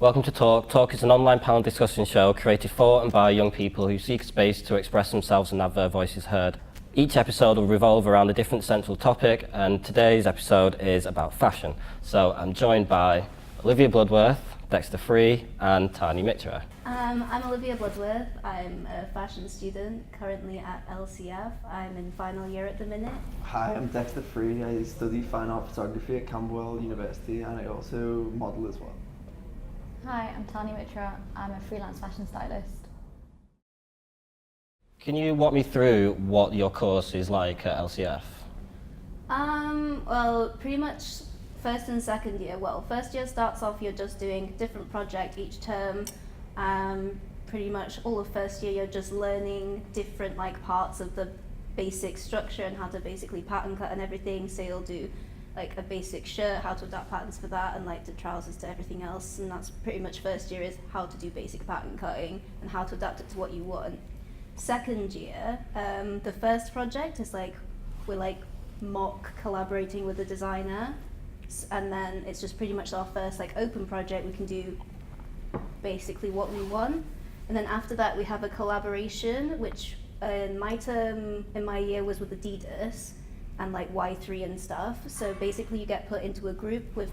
Welcome to TAWK. TAWK is an online panel discussion show created for and by young people who seek a space to express themselves and have their voices heard. Each episode will revolve around a different central topic, and today's episode is about fashion. So I'm joined by Olivia Bloodworth, Dexter and Tahnee Mitra. I'm Olivia Bloodworth. I'm a fashion student currently at LCF. I'm in final year at the minute. Hi, I'm Dexter. I study fine art photography at Camberwell University, and I also model as well. Hi, I'm Tahnee Mitra. I'm a freelance fashion stylist. Can you walk me through what your course is like at LCF? Well, pretty much first and second year. Well, first year starts off, you're just doing a different project each term. Pretty much all of first year, you're just learning different parts of the basic structure and how to basically pattern cut and everything. So you'll do a basic shirt, how to adapt patterns for that, and the trousers to everything else. And that's pretty much first year, is how to do basic pattern cutting and how to adapt it to what you want. Second year, the first project is we're mock collaborating with the designer, and then it's just pretty much our first open project. We can do basically what we want, and then after that we have a collaboration, which in my term, in my year, was with Adidas and Y3 and stuff. So basically you get put into a group with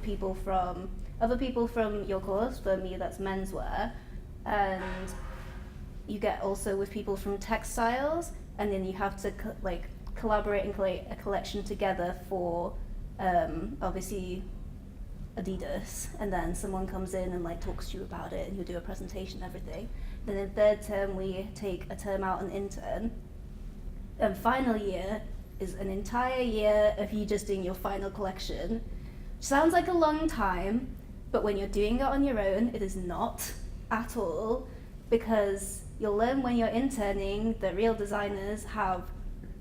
other people from your course. For me, that's menswear, and you get also with people from textiles, and then you have to collaborate and create a collection together for obviously Adidas, and then someone comes in and talks to you about it, and you do a presentation and everything. Then in third term we take a term out and intern, and final year is an entire year of you just doing your final collection. Sounds like a long time, but when you're doing it on your own, it is not at all, because you'll learn when you're interning that real designers have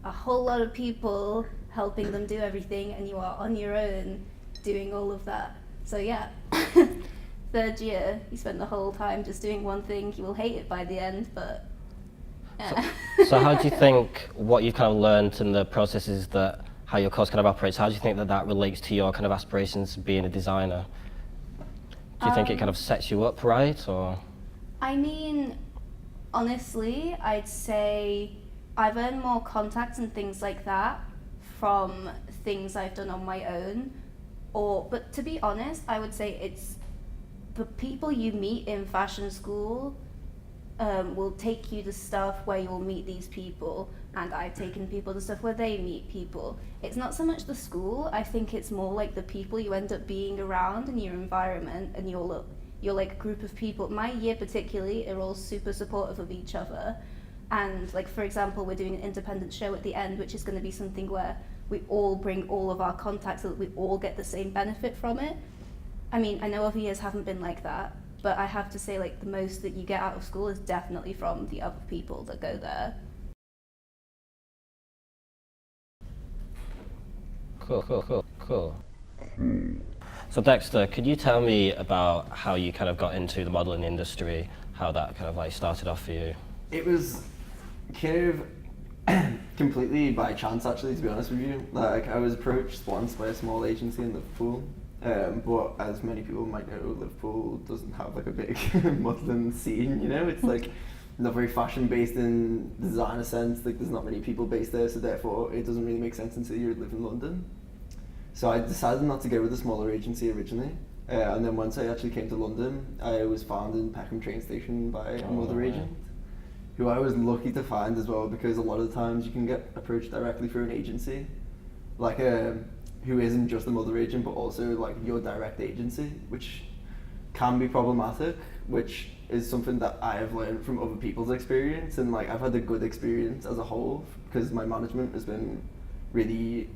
a whole lot of people helping them do everything, and you are on your own doing all of that. So yeah, third year, you spend the whole time just doing one thing. You will hate it by the end, but yeah. So how do you think what you've kind of learned in the processes, that how your course kind of operates, how do you think that relates to your kind of aspirations of being a designer? Do you think it kind of sets you up right, or? I mean, honestly, I'd say I've earned more contacts and things like that from things I've done on my own. But to be honest, I would say it's the people you meet in fashion school will take you to stuff where you'll meet these people, and I've taken people to stuff where they meet people. It's not so much the school, I think it's more the people you end up being around in your environment, and you're group of people. My year particularly are all super supportive of each other, and for example, we're doing an independent show at the end, which is going to be something where we all bring all of our contacts so that we all get the same benefit from it. I mean, I know other years haven't been like that, but I have to say the most that you get out of school is definitely from the other people that go there. Cool. So Dexter, could you tell me about how you kind of got into the modelling industry, how that kind of started off for you? It was kind of completely by chance, actually, to be honest with you. I was approached once by a small agency in Liverpool, but as many people might know, Liverpool doesn't have a big modelling scene, It's not very fashion based in the designer sense. There's not many people based there, so therefore it doesn't really make sense until you live in London. So I decided not to go with a smaller agency originally, and then once I actually came to London, I was found in Peckham train station by another agent, who I was lucky to find as well, because a lot of the times you can get approached directly through an agency, who isn't just a mother agent, but also your direct agency, which can be problematic, which is something that I have learned from other people's experience, and I've had a good experience as a whole, because my management has been really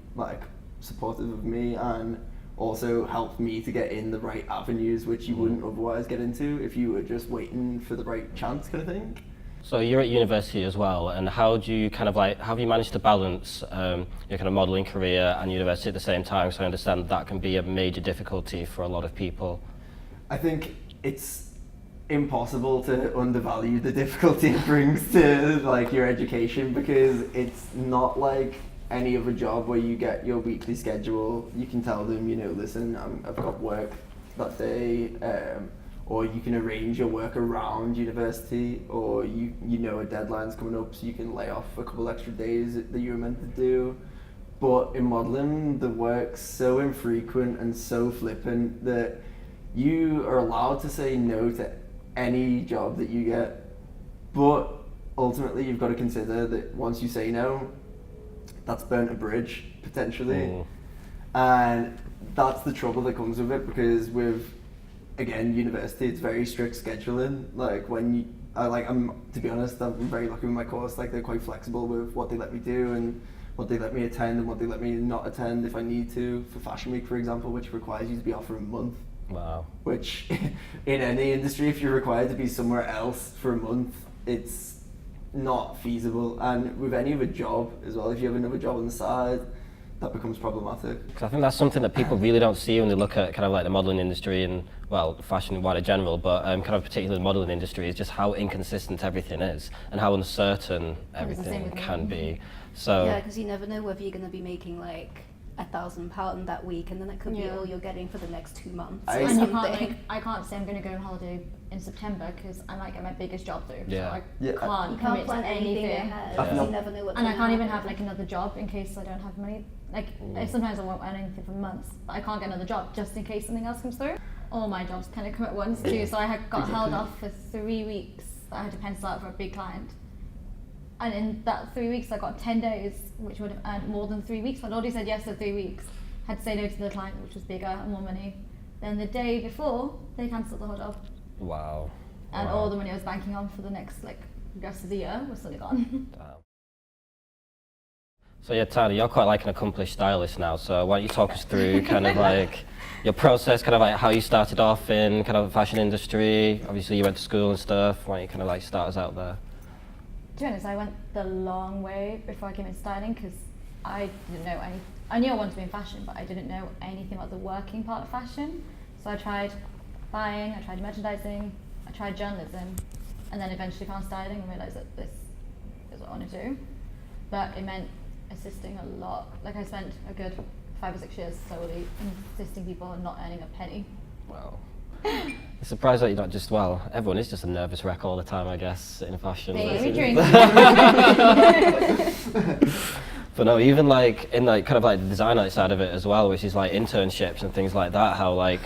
supportive of me, and also helped me to get in the right avenues, which you wouldn't otherwise get into if you were just waiting for the right chance, kind of thing. So you're at university as well, and how do you how have you managed to balance your kind of modelling career and university at the same time? So I understand that can be a major difficulty for a lot of people. I think it's impossible to undervalue the difficulty it brings to your education, because it's not like any other job where you get your weekly schedule. You can tell them, listen, I've got work that day, or you can arrange your work around university, or you know a deadline's coming up so you can lay off a couple extra days that you were meant to do. But in modelling, the work's so infrequent and so flippant that you are allowed to say no to any job that you get. But ultimately, you've got to consider that once you say no, that's burnt a bridge, potentially. And that's the trouble that comes with it, because with, again, university, it's very strict scheduling. Like when you, to be honest, I'm very lucky with my course. Like they're quite flexible with what they let me do and what they let me attend and what they let me not attend if I need to. For Fashion Week, for example, which requires you to be off for a month. Wow. Which, in any industry, if you're required to be somewhere else for a month, it's not feasible. And with any other job as well, if you have another job on the side, that becomes problematic. Because I think that's something that people really don't see when they look at kind of like the modelling industry and, well, fashion in wider general, but kind of particularly the modelling industry is just how inconsistent everything is and how uncertain everything can be. So yeah, because you never know whether you're going to be making like £1,000 that week, and then it could be all you're getting for the next 2 months. And you can't, I can't say I'm going to go on holiday in September because I might get my biggest job through. Yeah. So I can't commit to anything ahead. Yeah. You never know what's and I can't even happen. have like another job in case I don't have money. Like sometimes I won't earn anything for months, but I can't get another job just in case something else comes through. All my jobs kind of come at once too, so I had got held off for 3 weeks. I had to pencil out for a big client. And in that 3 weeks, I got 10 days, which would have earned more than 3 weeks. I'd already said yes for 3 weeks, had to say no to the client, which was bigger and more money. Then the day before, they cancelled the whole job. Wow. And all the money I was banking on for the next rest of the year was suddenly gone. So yeah, Tahnee, you're quite like an accomplished stylist now, so why don't you talk us through kind of like your process, kind of like how you started off in kind of the fashion industry. Obviously you went to school and stuff, why don't you kind of like start us out there? To be honest, I went the long way before I came into styling because I didn't know any. I knew I wanted to be in fashion, but I didn't know anything about the working part of fashion. So I tried buying, I tried merchandising, I tried journalism, and then eventually found styling and realised that this is what I want to do. But it meant assisting a lot. Like I spent a good 5 or 6 years solely assisting people and not earning a penny. Wow. I'm surprised that you're not just, well, everyone is just a nervous wreck all the time, I guess, in fashion. Maybe drink. But no, even like in like kind of like the design side of it as well, which is like internships and things like that, how like...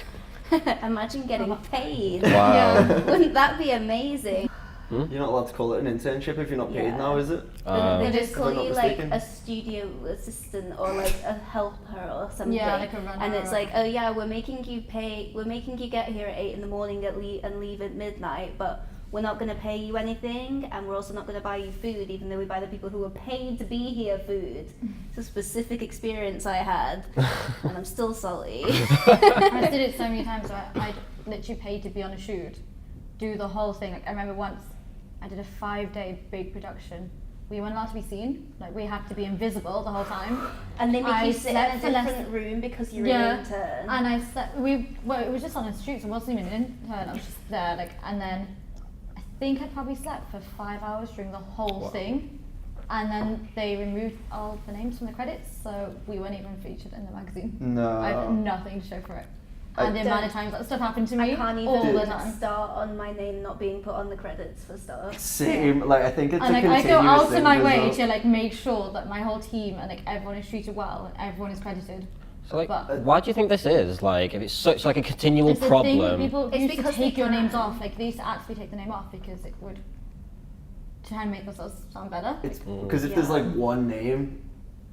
Imagine getting paid. Wow. Yeah. Wouldn't that be amazing? You're not allowed to call it an internship if you're not paid now, is it? They just call you like mistaken. a studio assistant or like a helper or something. Yeah, like a runner. And it's like, oh yeah, we're making you get here at 8 in the morning and leave at midnight, but we're not going to pay you anything, and we're also not going to buy you food, even though we buy the people who are paid to be here food. It's a specific experience I had, and I'm still salty. I did it so many times where I literally paid to be on a shoot, do the whole thing. Like I remember once I did a 5-day big production. We weren't allowed to be seen. Like we had to be invisible the whole time. And they make I you sit in a slept different room because you're an intern. And I slept. It was just on a shoot, so I wasn't even an intern. I was just there, and then I think I probably slept for 5 hours during the whole thing. And then they removed all the names from the credits, so we weren't even featured in the magazine. No. I have nothing to show for it. And the amount of times that stuff happened to me I can't even all the time. start on my name not being put on the credits for stuff. Same, like I think it's and a continuous I go out thing of my as way well. to like make sure that my whole team and like everyone is treated well and everyone is credited. So like, But why do you think this is? Like, if it's such like a continual it's the thing, problem... people It's used to because take they your names can. off. Like they used to actually take the name off because it would try and make themselves sound better. It's because if there's like one name,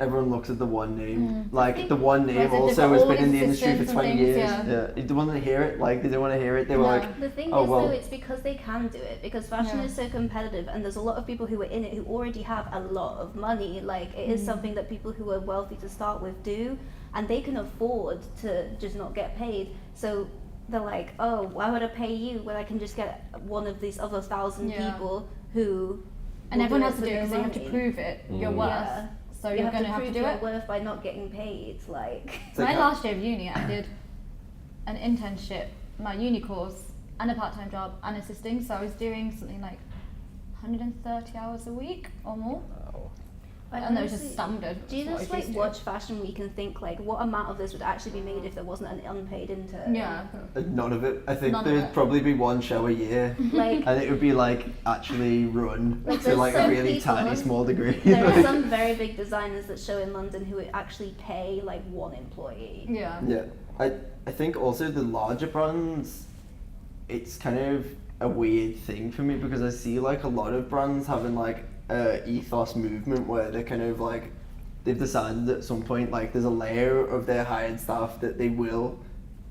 everyone looks at the one name. Like the one name Whereas if also they've has got been all in the these industry for systems 20 and years. things, Yeah, they don't want to hear it. Like they don't want to hear it. They were like, The thing oh is well. though, it's because they can do it, because fashion is so competitive and there's a lot of people who are in it who already have a lot of money. Like it is something that people who are wealthy to start with do, and they can afford to just not get paid. So they're like, oh, why would I pay you when I can just get one of these other 1,000 people who... And will everyone do has it to for do it no because you have to money. prove it, your worth. Yeah. So You you're have going to to have to prove do your it. worth by not getting paid. Like like My how- last year of uni, I did an internship, my uni course, and a part-time job, and assisting. So I was doing something like 130 hours a week or more. And that was just standard. Do you That's just what I like used to. watch Fashion Week and think like, what amount of this would actually be made if there wasn't an unpaid intern? Yeah. None of it. I think None of there'd it. probably be one show a year, Like, and it would be like actually run Like, to there's like a some really people- tiny small degree. there are Like- some very big designers that show in London who would actually pay like one employee. Yeah. Yeah, I think also the larger brands, it's kind of a weird thing for me because I see like a lot of brands having like a ethos movement where they're kind of like, they've decided at some point like there's a layer of their hired staff that they will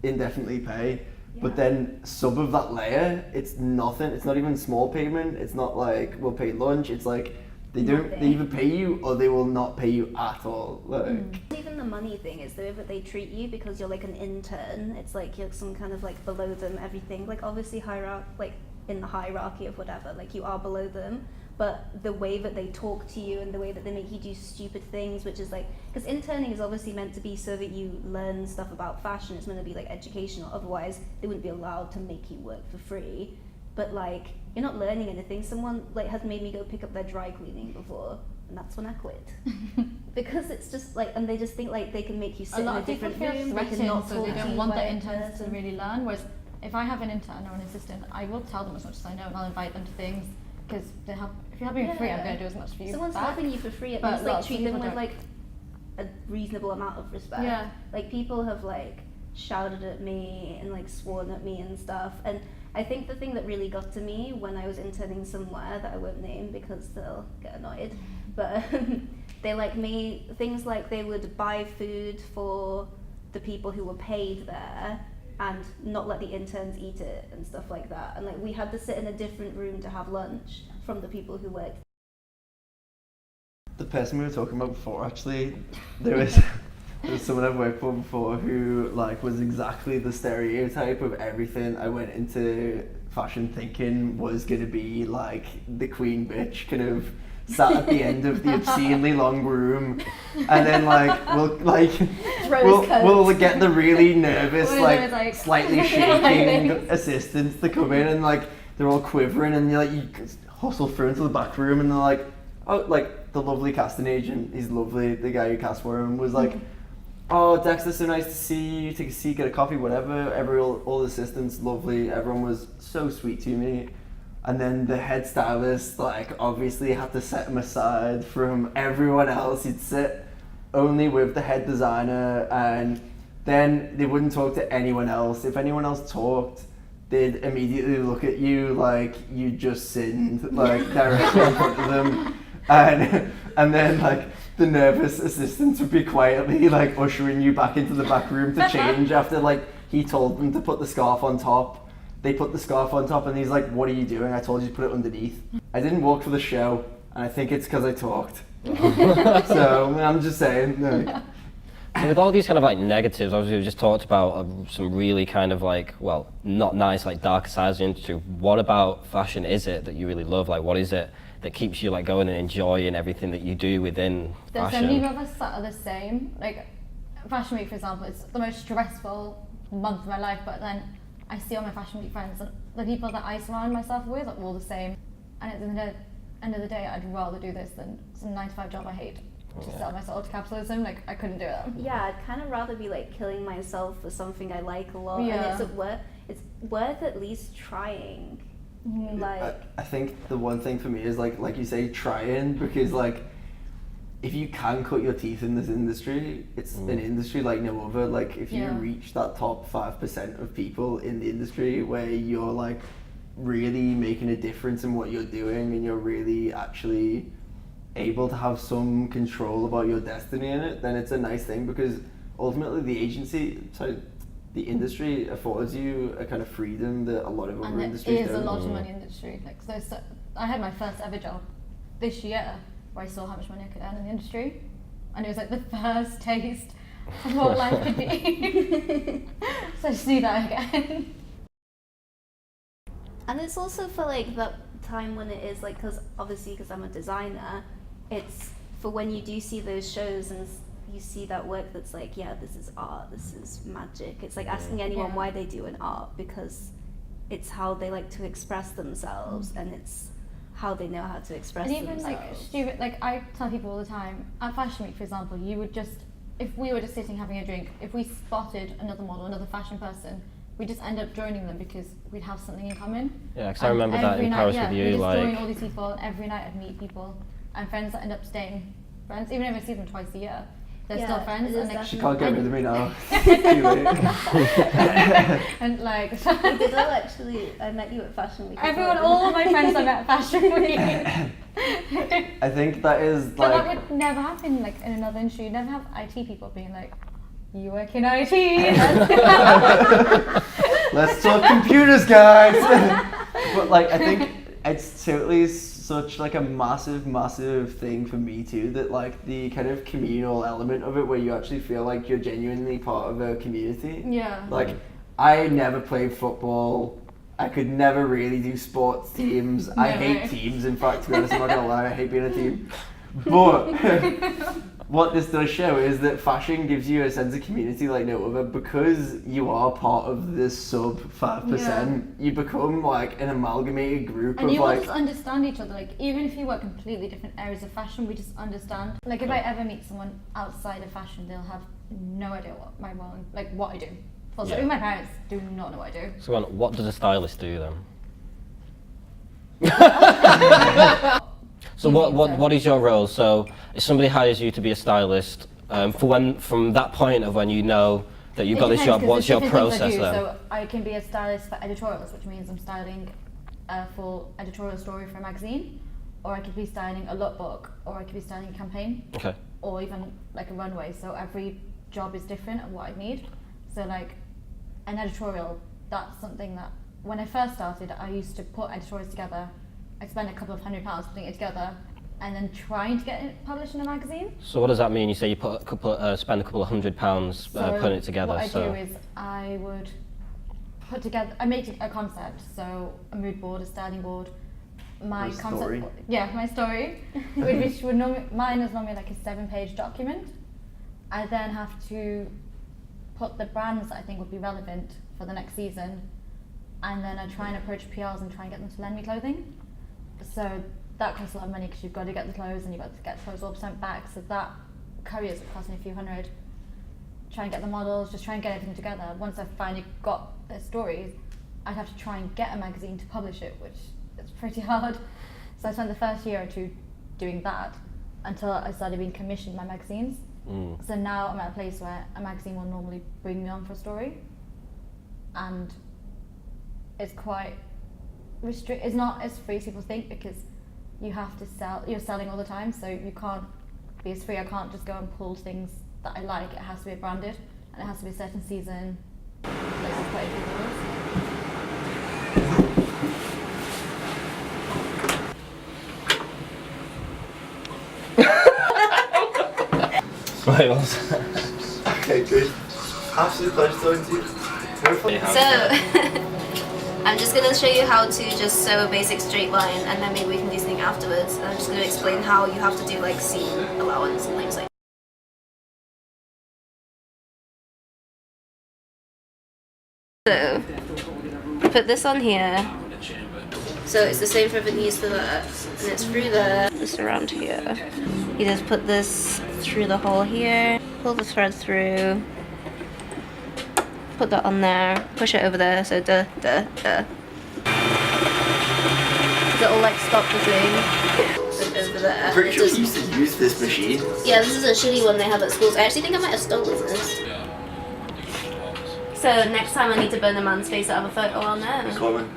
indefinitely pay, but Yeah. then sub of that layer, it's nothing, it's not even small payment, it's not like we'll pay lunch, it's like they don't, they Nothing. either pay you or they will not pay you at all. Like, Even the money thing is the way that they treat you because you're like an intern. It's like you're some kind of like below them everything. Like obviously like in the hierarchy of whatever, like you are below them. But the way that they talk to you and the way that they make you do stupid things, which is like, because interning is obviously meant to be so that you learn stuff about fashion. It's meant to be like educational. Otherwise, they wouldn't be allowed to make you work for free. But like, you're not learning anything. Someone like has made me go pick up their dry cleaning before, and that's when I quit. Because it's just like, and they just think like they can make you sit A lot in a of people different feel room. They can threatened, not so talk they to don't you want by their in interns to person. really learn. Whereas if I have an intern or an assistant, I will tell them as much as I know, and I'll invite them to things because they have. If you help me for free, I'm Yeah. going to do as much for you. Someone's back. helping you for free, at But least like lots of treat them people with don't. like a reasonable amount of respect. Yeah. Like people have like shouted at me and like sworn at me and stuff. And I think the thing that really got to me when I was interning somewhere that I won't name because they'll get annoyed, but they like made things like they would buy food for the people who were paid there and not let the interns eat it and stuff like that. And like we had to sit in a different room to have lunch from the people who worked. the person we were talking about before, actually, there was someone I've worked for before who like was exactly the stereotype of everything I went into fashion thinking was gonna be like the queen bitch, kind of sat at the end of the obscenely long room, and then like we'll get the really nervous, Well, like, there's, like, slightly like shaking this. assistants to come in, and like they're all quivering, and you hustle through into the back room, and they're like, oh, like the lovely casting agent, he's lovely, the guy who cast for him was like, oh, Dexter, so nice to see you, take a seat, get a coffee, whatever. All the assistants, lovely, everyone was so sweet to me. And then the head stylist, like, obviously had to set him aside from everyone else. He'd sit only with the head designer, and then they wouldn't talk to anyone else. If anyone else talked, they'd immediately look at you like you just sinned, like directly in front of them. And then like the nervous assistants would be quietly like ushering you back into the back room to change after like he told them to put the scarf on top. They put the scarf on top and he's like, what are you doing? I told you to put it underneath. I didn't walk for the show, and I think it's because I talked. So I'm just saying. No. And with all these kind of like negatives, obviously we just talked about some really kind of like, well, not nice, like darker sides of the industry. What about fashion is it that you really love? Like what is it that keeps you like going and enjoying everything that you do within There's fashion? so many of us that are the same. Like Fashion Week, for example, it's the most stressful month of my life, but then I see all my Fashion Week friends and the people that I surround myself with are all the same. And at the end of the day, I'd rather do this than some 9-to-5 job I hate. To sell myself to capitalism, like I couldn't do it. Yeah, I'd kind of rather be like killing myself for something I like a lot, Yeah. and it's worth at least trying. Like, I think the one thing for me is like you say, trying, because like if you can cut your teeth in this industry, it's an industry like no other. Like if you Yeah. reach that top 5% of people in the industry where you're like really making a difference in what you're doing and you're really actually able to have some control about your destiny in it, then it's a nice thing, because ultimately the industry affords you a kind of freedom that a lot of other And there industries is a don't. lot of money in the industry. Like so I had my first ever job this year where I saw how much money I could earn in the industry, and it was like the first taste of what life could be. So to see that again. and it's also for like that time when it is like, because I'm a designer, it's for when you do see those shows and you see that work that's like, yeah, this is art, this is magic. It's like asking anyone Yeah. why they do an art, because it's how they like to express themselves, and it's how they know how to express And even themselves. like stupid, like I tell people all the time, at Fashion Week, for example, you would just, if we were just sitting having a drink, if we spotted another model, another fashion person, we just end up joining them because we'd have something in common. Yeah, because I remember that in Paris with you, we just like... join all these people, and every night I'd meet people, and friends that end up staying friends, even if I see them twice a year. They're still friends, and like, she can't get rid of me now. Too late. and like, We did all actually. I met you at Fashion Week. as everyone, well, all didn't my friends I met at Fashion Week. I think that is But like. that would never happen like in another industry. You'd never have IT people being like, you work in IT. Let's talk computers, guys. But like, I think it's totally such like a massive thing for me too, that like the kind of communal element of it, where you actually feel like you're genuinely part of a community. Yeah. Like, I never played football. I could never really do sports teams. I hate teams, in fact, to be honest, I'm not gonna lie, I hate being a team. But what this does show is that fashion gives you a sense of community like no other, because you are part of this sub 5%. You become like an amalgamated group And of you all like. just understand each other. Like, even if you work completely different areas of fashion, we just understand. Like, if I ever meet someone outside of fashion, they'll have no idea what my role, like what I do. Also, even my parents do not know what I do. So what does a stylist do then? So what is your role? So if somebody hires you to be a stylist, from that point of when you know that you've got this job, what's your process then? So I can be a stylist for editorials, which means I'm styling a full editorial story for a magazine, or I could be styling a lookbook, or I could be styling a campaign, or even like a runway. So every job is different and what I need. So like an editorial, that's something that when I first started, I used to put editorials together. I'd spend a couple of £100 putting it together and then trying to get it published in a magazine. So what does that mean? You say you spend a couple of £100 putting it together. What I do is I would put together, I make a concept, so a mood board, a styling board, my concept, story. My story, which would mine is normally like a 7-page document. I then have to put the brands that I think would be relevant for the next season, and then I try and approach PRs and try and get them to lend me clothing. So that costs a lot of money because you've got to get the clothes and you've got to get the clothes all sent back. So that couriers would cost me a few hundred. Try and get the models, just try and get everything together. Once I've finally got their stories, I'd have to try and get a magazine to publish it, which is pretty hard. So I spent the first year or two doing that until I started being commissioned by magazines. So now I'm at a place where a magazine will normally bring me on for a story, and it's quite it's not as free as people think, because you have to you're selling all the time, so you can't be as free. I can't just go and pull things that I like. It has to be branded, and it has to be a certain season. Like it's quite a few Right, well, Okay, good. Absolute pleasure talking to you. So, I'm just going to show you how to just sew a basic straight line, and then maybe we can do something afterwards. And I'm just going to explain how you have to do like seam allowance and things like that. So, put this on here. So it's the same for everything used for that, and it's through there, just around here. You just put this through the hole here, pull the thread through, put that on there, push it over there, so it'll like stop the thing over there. I'm pretty sure you used to use this machine. Yeah, this is a shitty one they have at schools. I actually think I might have stolen this. So next time I need to burn a man's face, I have a photo on there. Common.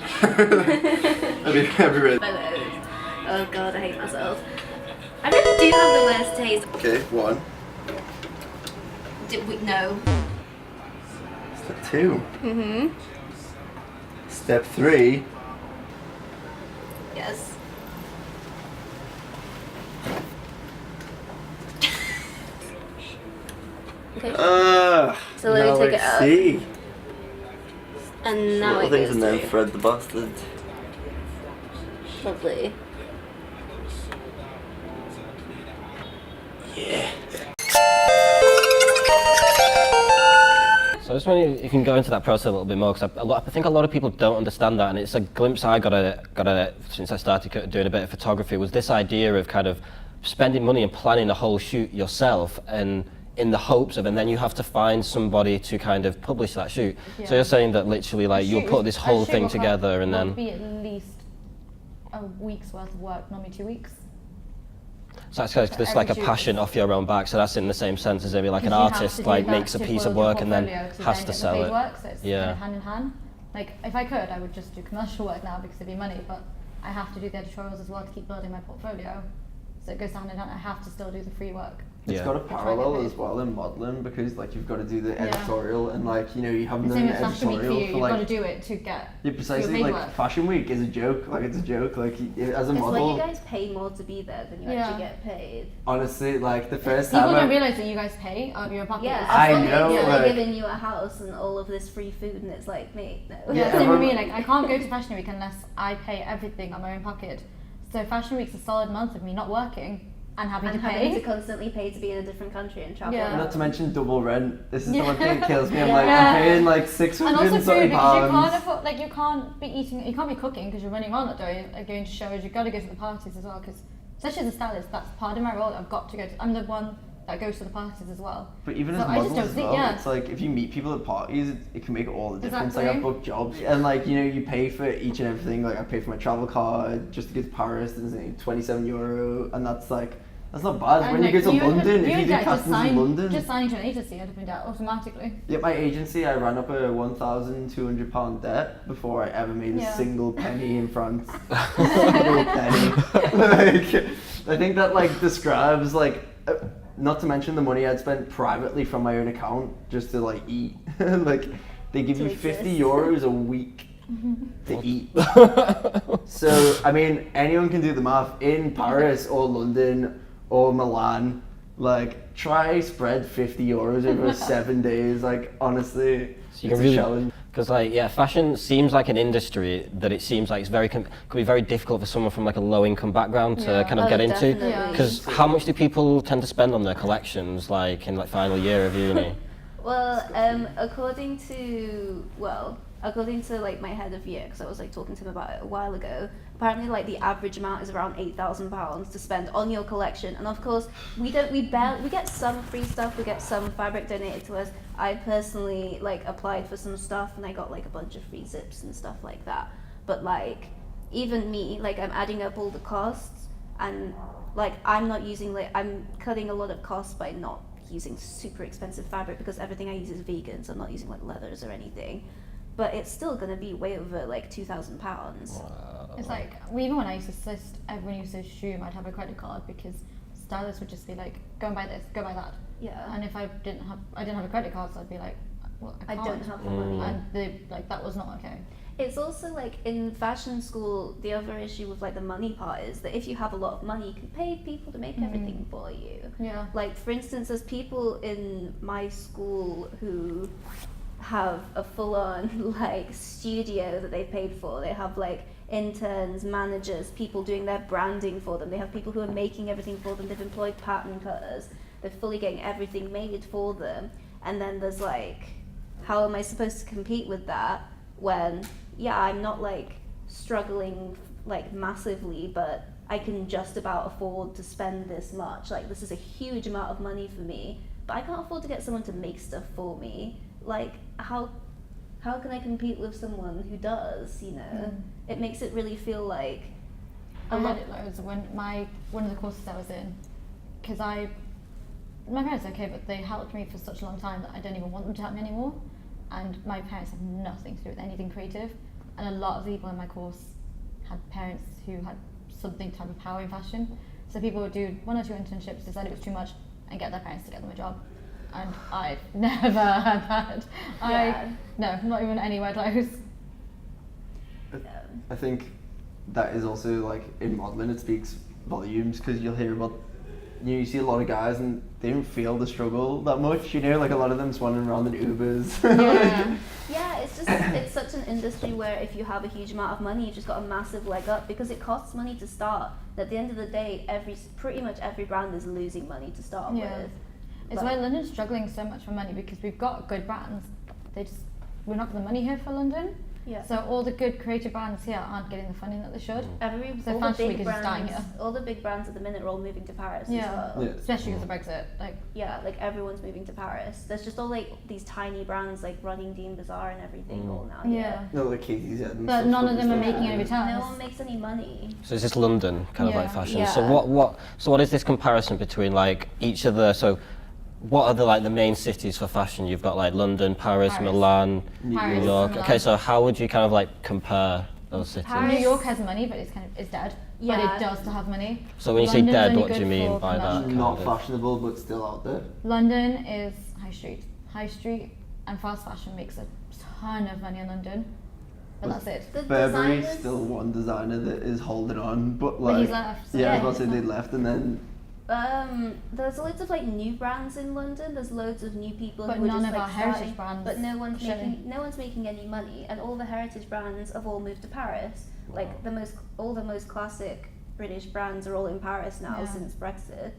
Everywhere. Oh god, I hate myself. I really do have the worst taste. Okay, 1. No. Step 2. Step 3. Yes. Okay. So let me take it out. See. And now it things goes and then through. thread the bastard. Lovely. so just wonder if you can go into that process a little bit more, because I think a lot of people don't understand that, and it's a glimpse I got since I started doing a bit of photography, was this idea of kind of spending money and planning a whole shoot yourself, and in the hopes of, and then you have to find somebody to kind of publish that shoot. Yeah. So you're saying that literally, like, you'll put this whole thing together, and then be at least a week's worth of work, normally 2 weeks. so that's kind of just like a passion off your own back. So that's in the same sense as maybe like an artist like makes a piece of work and then has to sell it. Work, so it's kind of hand in hand. Like if I could, I would just do commercial work now because it'd be money, but I have to do the editorials as well to keep building my portfolio. So it goes hand in hand. I have to still do the free work. It's got a parallel as well in modelling, because like you've got to do the editorial and like, you know, you haven't done an editorial for like... You've got to do it to get... Yeah, precisely, like work. Fashion Week is a joke, like it's a joke, like as a model... It's like you guys pay more to be there than you actually get paid. Honestly, like the first People time... don't realise that you guys pay out of your pocket. Yeah, I know, they're like... giving you a house and all of this free food and it's like, mate, no. Yeah, same with me, like I can't go to Fashion Week unless I pay everything on my own pocket. So Fashion Week's a solid month of me not working and having to constantly pay to be in a different country and travel. Yeah. Not to mention double rent. This is the one thing that kills me. I'm like, I'm paying like £600 and also food, because pounds. you can't afford, like you can't be eating, you can't be cooking because you're running around that day, going to shows. You've got to go to the parties as well, because especially as a stylist, that's part of my role. I've got to go. I'm the one that goes to the parties as well. But even as models as well, it's like if you meet people at parties, it can make all the difference. Exactly. Like I book jobs and like, you know, you pay for each and everything. Like I pay for my travel card just to get to Paris, and it's like €27, and that's like, that's not bad. And when like, you go to London, if you do castings in London. Just signing to an agency, I'd have been out automatically. Yeah, my agency, I ran up a £1,200 debt before I ever made a single penny in France. A single penny. Like, I think that like describes like, not to mention the money I'd spent privately from my own account just to like eat. Like they give you €50 a week to eat. So I mean, anyone can do the math. In Paris or London or Milan, like try spread €50 over 7 days. Like honestly, so it's a challenge. Because like fashion seems like an industry that it seems like it's could be very difficult for someone from like a low income background to kind of get into. Because how much do people tend to spend on their collections, like in like final year of uni? Well, according to like my head of year, because I was like talking to him about it a while ago, apparently like the average amount is around £8,000 to spend on your collection. And of course we get some free stuff, we get some fabric donated to us. I personally like applied for some stuff and I got like a bunch of free zips and stuff like that. But like even me, like I'm adding up all the costs, and like I'm cutting a lot of costs by not using super expensive fabric, because everything I use is vegan, so I'm not using like leathers or anything. But it's still gonna be way over like £2,000. Wow. It's like, even when I used to assist everyone used to assume I'd have a credit card, because stylists would just be like, go and buy this, go buy that. Yeah. And if I didn't have a credit card, so I'd be like, well, I don't have the money. And that was not okay. It's also like in fashion school, the other issue with like the money part is that if you have a lot of money, you can pay people to make everything for you. Yeah. Like for instance, there's people in my school who have a full-on like studio that they paid for. They have like interns, managers, people doing their branding for them. They have people who are making everything for them. They've employed pattern cutters. They're fully getting everything made for them. And then there's like, how am I supposed to compete with that when, yeah, I'm not like struggling like massively, but I can just about afford to spend this much. Like this is a huge amount of money for me, but I can't afford to get someone to make stuff for me. Like how can I compete with someone who does, you know? It makes it really feel like I had it loads when one of the courses I was in, because my parents are okay, but they helped me for such a long time that I don't even want them to help me anymore. And my parents have nothing to do with anything creative, and a lot of people in my course had parents who had something type of power in fashion. So people would do 1 or 2 internships, decide it was too much, and get their parents to get them a job. And I've never had that. Yeah. No, not even anywhere close. I think that is also like in modelling, it speaks volumes, because you'll hear about, you see a lot of guys and they don't feel the struggle that much, you know, like a lot of them swanning around in Ubers. Yeah. Yeah, it's such an industry where if you have a huge amount of money, you've just got a massive leg up, because it costs money to start. At the end of the day, pretty much every brand is losing money to start with. It's why London's struggling so much for money, because we've got good brands. we're not getting the money here for London. Yeah. So all the good creative brands here aren't getting the funding that they should. So all Fashion the Week big is just dying brands, here. all the big brands at the minute are all moving to Paris Yeah. as well. Yeah. Especially because of Brexit. Like, Yeah, like everyone's moving to Paris. There's just all like these tiny brands like running Dean Bazaar and everything all now. yeah. No, like Katie's Head and But stuff none of them are focused on making any it. returns. No one makes any money. So is this London kind of Yeah. like fashion? Yeah. So what is this comparison between like each of the, so what are the like the main cities for fashion? You've got like London, Paris, Paris. Milan, Paris, New York. Milan. Okay, so how would you kind of like compare those cities? Paris- New York has money, but it's dead. But Yeah. it does still have money. So when you say London's dead, only what do good you mean for by that? commercial. Not kind of? fashionable, but still out there. London is high street, and fast fashion makes a ton of money in London. But that's it. The Burberry's designers, still one designer that is holding on, but But like he's left. So yeah, I yeah, was about to say he's they left, and then there's loads of like new brands in London. There's loads of new people But who are none just of like our heritage starting, brands but no one's showing. making any money, and all the heritage brands have all moved to Paris. Like all the most classic British brands are all in Paris now Yeah. since Brexit.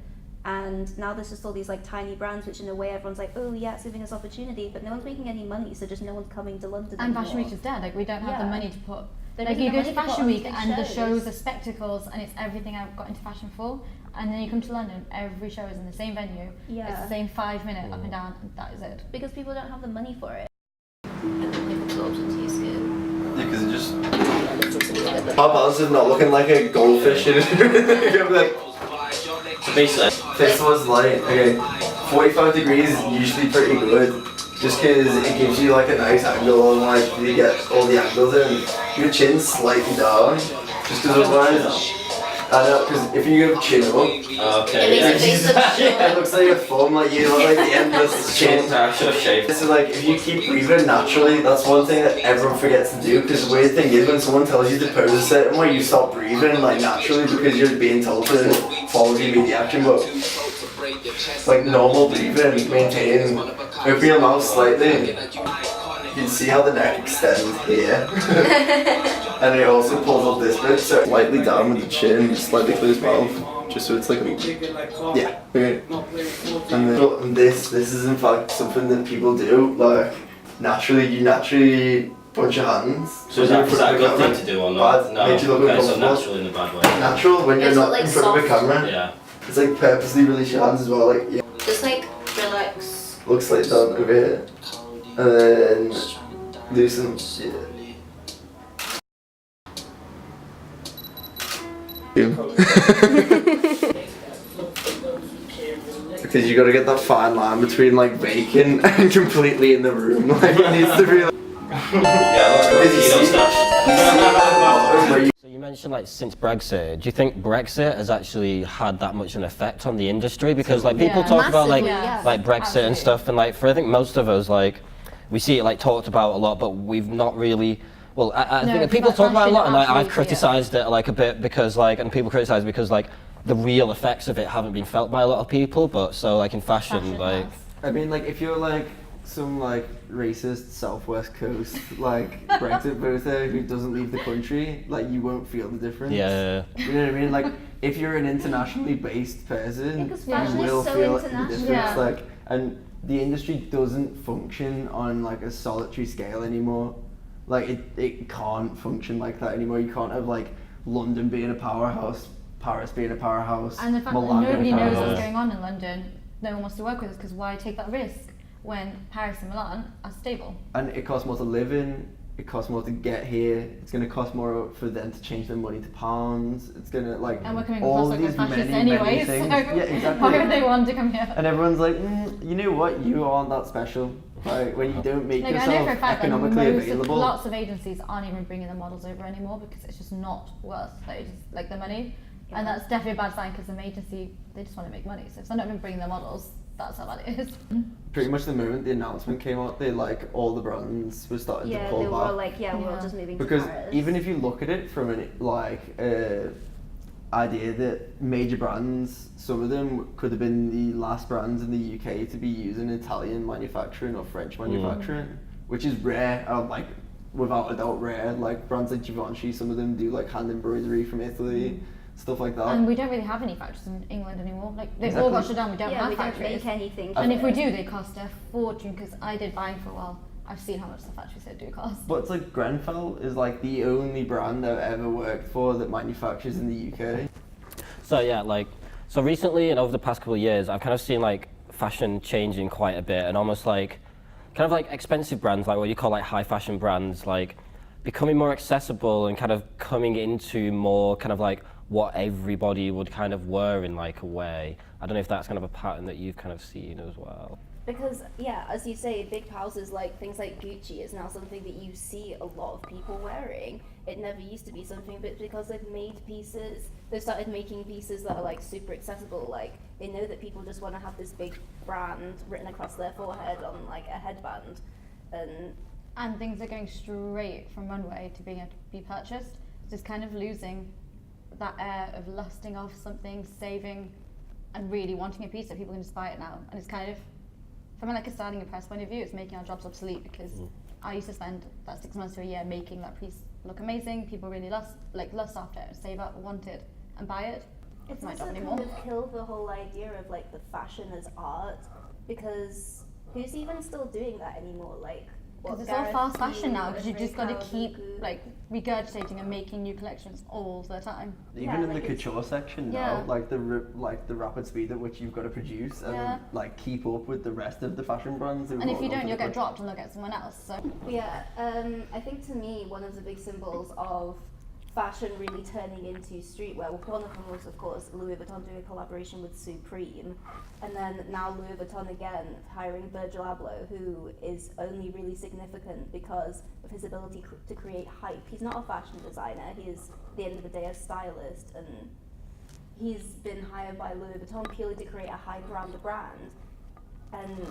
And now there's just all these like tiny brands, which in a way everyone's like, oh yeah, it's giving us opportunity, but no one's making any money, so just no one's coming to London And anymore. Fashion Week is dead. Like, we don't have the Yeah. money to put. There Like, isn't you the go to money to put Fashion on Week big and the shows. shows are spectacles and it's everything I've got into fashion for. And then you come to London, every show is in the same venue. Yeah. It's the same 5 minute up and down, and that is it. Because people don't have the money for it. And then it absorbs into your skin. yeah, because it just our balance is not looking like a goldfish. Like, Basically, this was like okay, 45 degrees is usually pretty good, just because it gives you like a nice angle and like you get all the angles in. Your chin's slightly down, just because otherwise. I know, because if you go chin up, okay. It makes your face look short. it looks like a thumb, like you know, like the endless chin. I should have shaved. So like, if you keep breathing naturally, that's one thing that everyone forgets to do. Because the weird thing is, when someone tells you to pose a certain way, you stop breathing like naturally because you're being told to follow the immediate action. But like normal breathing, maintain, open your mouth slightly. You can see how the neck extends here. And it also pulls up this bit, so slightly down with the chin, slightly close mouth, just so it's like a, yeah, okay. And then this is in fact something that people do, like you naturally punch your hands. So is that a good thing to do or not? Bad, No, makes you look okay, so uncomfortable. natural in a bad way. Natural when you're Makes it not look in front of a soft. camera. Yeah. It's like purposely release your hands as well, like yeah. Just like relax. Looks like down over here. And then loosen, yeah. Because you gotta get that fine line between like vacant and completely in the room. Like it needs to be like So you mentioned like since Brexit, do you think Brexit has actually had that much an effect on the industry? Because like people Yeah. talk about like Massively, yeah. like Brexit Absolutely. and stuff, and like for I think most of us like we see it like talked about a lot, but we've not really. Well, I No, think because people that's talk about it a lot, and actually I've absolutely, criticised it like a bit because like, and people criticise because like the real effects of it haven't been felt by a lot of people. But so like in fashion, like. has. I mean, like, if you're like some like racist Southwest Coast like Brexit voter who doesn't leave the country, like you won't feel the difference. Yeah. You know what I mean? Like, if you're an internationally based person, Because you fashion is will so feel the international. difference. Yeah. Like, and the industry doesn't function on like a solitary scale anymore. Like, it can't function like that anymore. You can't have like London being a powerhouse, Paris being a powerhouse, And the fact Milan that nobody being a knows powerhouse. what's going on in London, no one wants to work with us because why take that risk when Paris and Milan are stable? And it costs more to live in, it costs more to get here, it's going to cost more for them to change their money to pounds, it's going to like And we're coming all across like these a fascist many anyway, things. so Yeah, exactly. why would they want to come here? And everyone's like, you know what, you aren't that special. Like, when you don't make Like, I yourself know for a fact that economically available. lots of agencies aren't even bringing the models over anymore because it's just not worth like the money. Yeah. And that's definitely a bad sign because some agency, they just want to make money. So if they're not even bringing their models, that's how bad it is. Pretty much the moment the announcement came out, they like all the brands were starting Yeah, to pull they were back. all like, yeah, we're all Yeah. just moving Because to Paris. even if you look at it from an idea that major brands, some of them could have been the last brands in the UK to be using Italian manufacturing or French manufacturing, which is rare. Like without a doubt rare. Like brands like Givenchy, some of them do like hand embroidery from Italy, stuff like that. And we don't really have any factories in England anymore. Like they all Exactly. got shut down. We don't yeah, have we don't factories. make anything. And if we here. do, they cost a fortune because I did buying for a while. I've seen how much the factory set do cost. But it's like Grenfell is like the only brand I've ever worked for that manufactures in the UK. So yeah, like, so recently and over the past couple of years, I've kind of seen like fashion changing quite a bit, and almost like, kind of like expensive brands, like what you call like high fashion brands, like becoming more accessible and kind of coming into more kind of like what everybody would kind of wear in like a way. I don't know if that's kind of a pattern that you've kind of seen as well. Because, yeah, as you say, big houses like things like Gucci is now something that you see a lot of people wearing. It never used to be something, but because they've made pieces, they've started making pieces that are like super accessible. Like, they know that people just want to have this big brand written across their forehead on like a headband. And things are going straight from runway to being able to be purchased. Just kind of losing that air of lusting off something, saving, and really wanting a piece that people can just buy it now. And it's kind of, from like a styling and press point of view, it's making our jobs obsolete, because I used to spend that 6 months to a year making that piece look amazing. People really lust after it, save up, want it, and buy it. It's my also job kind anymore. of killed the whole idea of like the fashion as art, because who's even still doing that anymore? Like, Because it's all fast fashion now, because you've just got to keep like regurgitating and making new collections all the time. Even in the couture section now, like the rapid speed at which you've got to produce and like keep up with the rest of the fashion brands. And if you don't, you'll get dropped and they'll get someone else. So yeah, I think to me one of the big symbols of fashion really turning into streetwear. Well, one of them was, of course, Louis Vuitton doing a collaboration with Supreme, and then now Louis Vuitton again hiring Virgil Abloh, who is only really significant because of his ability to create hype. He's not a fashion designer, he is, at the end of the day, a stylist, and he's been hired by Louis Vuitton purely to create a hype around the brand. And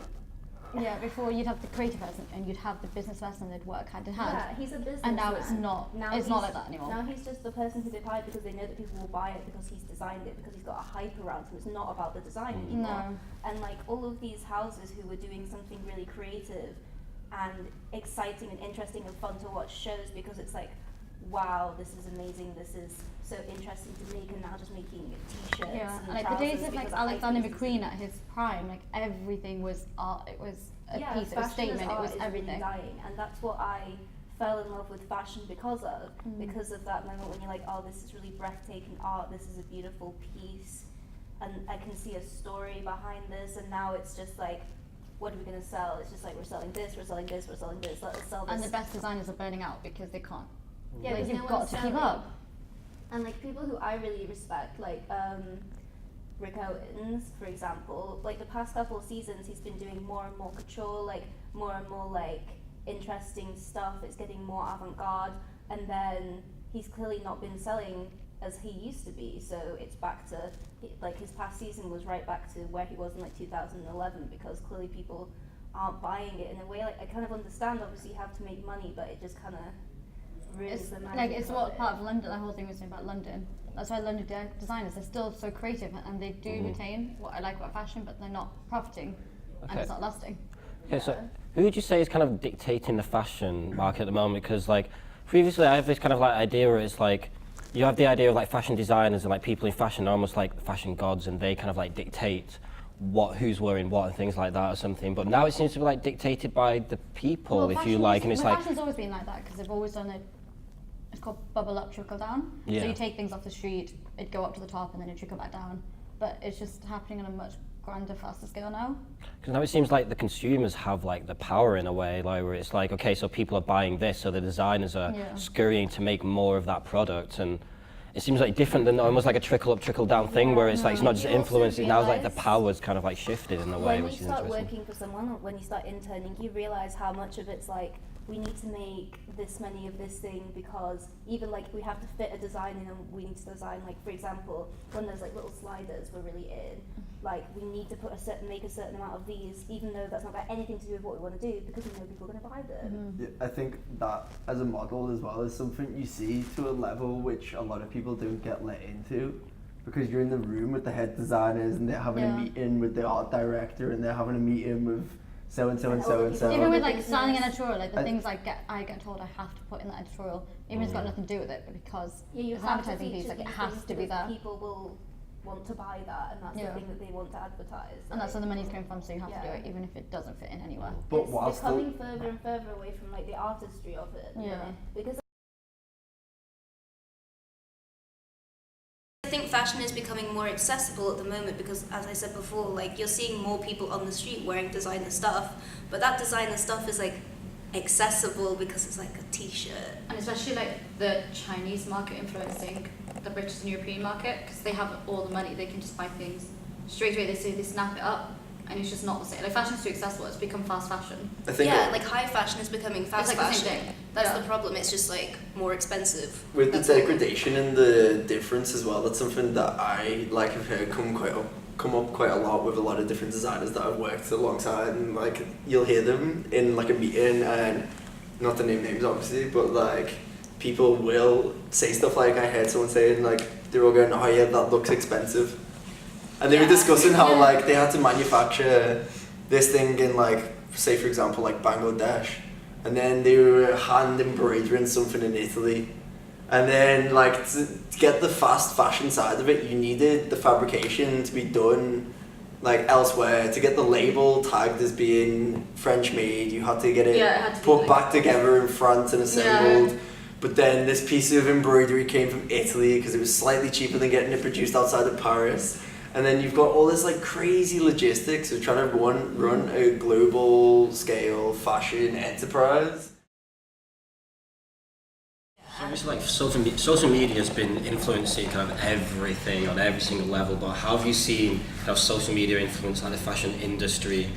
yeah, before you'd have the creative person and you'd have the business person that'd work hand in hand. Yeah, he's a businessman. And now it's not. It's not like that anymore. Now he's just the person who they've hired because they know that people will buy it because he's designed it, because he's got a hype around him. It's not about the design anymore. No. And like all of these houses who were doing something really creative and exciting and interesting and fun to watch shows, because it's like, wow, this is amazing, this is so interesting to make, and now just making t-shirts. Yeah, and like the days of trousers like because Alexander hype is- McQueen at his prime, like everything was art. It was a piece, it was fashion as statement, it art was is everything. Really dying, and that's what I fell in love with fashion because of, because of that moment when you're like, oh, this is really breathtaking art, this is a beautiful piece, and I can see a story behind this, and now it's just like, what are we going to sell? It's just like, we're selling this, we're selling this, we're selling this, let's sell this. And the best designers are burning out because they can't. Yeah, like, because you've no got one's to keep selling. up. And like people who I really respect, like Rick Owens, for example, like the past couple of seasons he's been doing more and more couture, like more and more like interesting stuff. It's getting more avant-garde, and then he's clearly not been selling as he used to be, so it's back to like his past season was right back to where he was in like 2011, because clearly people aren't buying it in a way. Like, I kind of understand, obviously you have to make money, but it just kind of ruins It's the magic like it's of what it. part of London. The whole thing was saying about London. That's why London designers, they're still so creative and they do retain what I like about fashion, but they're not profiting and it's not lasting. Okay, so who would you say is kind of dictating the fashion market at the moment? Because like previously I have this kind of like idea where it's like you have the idea of like fashion designers and like people in fashion are almost like fashion gods, and they kind of like dictate who's wearing what and things like that or something. But now it seems to be like dictated by the people, if you like, and it's like fashion's always been like that because they've always done it. It's called bubble up, trickle down. Yeah. So you take things off the street, it'd go up to the top, and then it trickle back down. But it's just happening on a much grander, faster scale now. because now it seems like the consumers have like the power in a way, like where it's like, okay, so people are buying this, so the designers are scurrying to make more of that product, and it seems like different than almost like a trickle up, trickle down thing, where it's like it's not just You also influence, it's now like the realise power's kind of like shifted in a way, when which you is start interesting. working for someone, when you start interning, you realize how much of it's like, we need to make this many of this thing, because even like we have to fit a design in, and we need to design, like for example, when those like little sliders were really in, like we need to make a certain amount of these, even though that's not got anything to do with what we want to do, because we know people are going to buy them. Yeah, I think that as a model as well is something you see to a level which a lot of people don't get let into, because you're in the room with the head designers and they're having a meeting with the art director and they're having a meeting with so and so and so and so. Even with like business. styling an editorial, like the things I get told I have to put in the editorial, even if it's got nothing to do with it, but because Yeah, you it's an have to advertising feature piece, like it these has things to be because there. people will want to buy that, and that's Yeah. the thing that they want to advertise. And that's where the money's coming from, so you have to do Yeah. it even if it doesn't fit in anywhere. But It's whilst becoming further and further away from like the artistry of it. Yeah. Because I think fashion is becoming more accessible at the moment because, as I said before, like you're seeing more people on the street wearing designer stuff, but that designer stuff is like accessible because it's like a t-shirt. And especially like the Chinese market influencing the British and European market, because they have all the money, they can just buy things straight away. They snap it up, and it's just not the same. Like fashion's too accessible; it's become fast fashion. I think Yeah, like high fashion is becoming fast It's like the fashion. same thing. That's Yeah. the problem. It's just like more expensive. with the That's all. degradation and the difference as well, that's something that I like have heard come up quite a lot with a lot of different designers that I've worked alongside, and like you'll hear them in like a meeting, and not to name names obviously, but like people will say stuff like, I heard someone saying like they're all going, oh yeah, that looks expensive, and they were Yeah. discussing how like they had to manufacture this thing in like, say for example like Bangladesh, and then they were hand embroidering something in Italy, and then like to get the fast fashion side of it, you needed the fabrication to be done like elsewhere. To get the label tagged as being French made, you had to get it, Yeah, it had to be put like- back together in France and assembled. But then this piece of embroidery came from Italy because it was slightly cheaper than getting it produced outside of Paris. And then you've got all this like crazy logistics of trying to run a global scale fashion enterprise. Obviously, like social media has been influencing kind of everything on every single level. But how have you seen how social media influence like the fashion industry?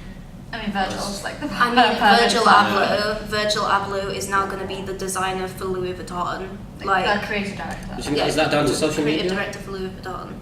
I mean, Virgil's like the I mean, perfect Virgil Abloh is now going to be the designer for Louis Vuitton. like the creative director. Do you think is that down to social creative media? director for Louis Vuitton.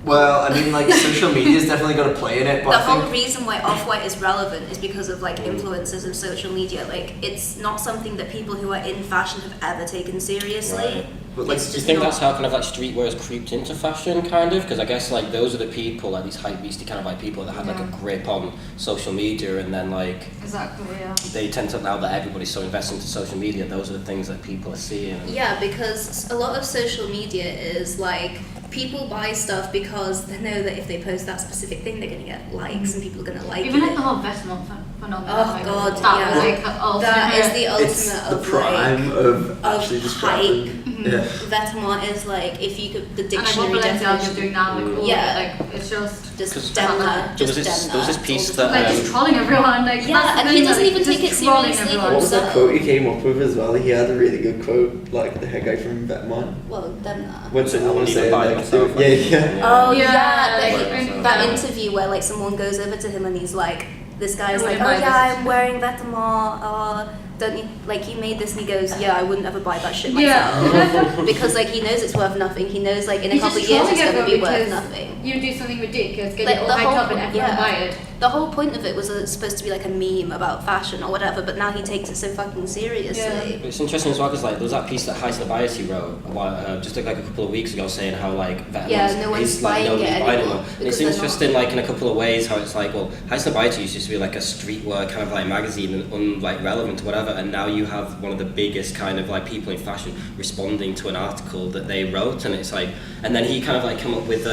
Well, I mean, like social media's definitely got a play in it, but The I whole think reason why Off-White is relevant is because of like influences of social media. Like it's not something that people who are in fashion have ever taken seriously. Right. But, like, It's Do you just think not- that's how kind of like streetwear has creeped into fashion, kind of? Because I guess like those are the people, like these hype beastie kind of like people that have like a Yeah. grip on social media, and then like Exactly, yeah. they tend to, now that everybody's so invested into social media, those are the things that people are seeing. Yeah, because a lot of social media is like people buy stuff because they know that if they post that specific thing, they're gonna get likes and people are gonna like Even it. like the whole Vetements phenomenon. Oh, like, God, that yeah. was like ultimate. That is the it's ultimate the of prime like of of actually hype. describing. Yeah. Vetements is like if you could the And like what dictionary Balenciaga's definition. doing now, like all Yeah. of it, like it's just Just There dem was that. this- Just there was this dem piece all that, the like time. just trolling everyone. Like Yeah, that's the and thing, he doesn't like, even just take it trolling seriously everyone. What was that himself. quote he came up with as well? He had a really good quote, like the head guy from Vetmont. Well, dem that. When I someone was wouldn't even saying buy it like, myself. yeah. Oh Yeah, yeah, like, that yeah. interview where like someone goes over to him and he's like, this guy's I like, wouldn't oh buy yeah, this. I'm wearing Vetements. Don't you like you made this? And he goes, yeah, I wouldn't ever buy that shit Yeah. myself because like he knows it's worth nothing. He knows like in a He's couple of just years trolling it's going to be everyone worth because nothing. You do something ridiculous, get Like, it all the hyped whole up, and point- everyone yeah. buy it. The whole point of it was supposed to be like a meme about fashion or whatever, but now he takes it so fucking seriously. But it's interesting as well because like there was that piece that Heisen Abayati wrote a while, just like a couple of weeks ago, saying how like Vetements Yeah, no one's is like buying nobody's it buying anymore And because it's they're not. interesting, like in a couple of ways, how it's like, well, Heisen Abayati used to be like a streetwear kind of like magazine and like relevant or whatever, and now you have one of the biggest kind of like people in fashion responding to an article that they wrote, and it's like, and then he kind of like come up with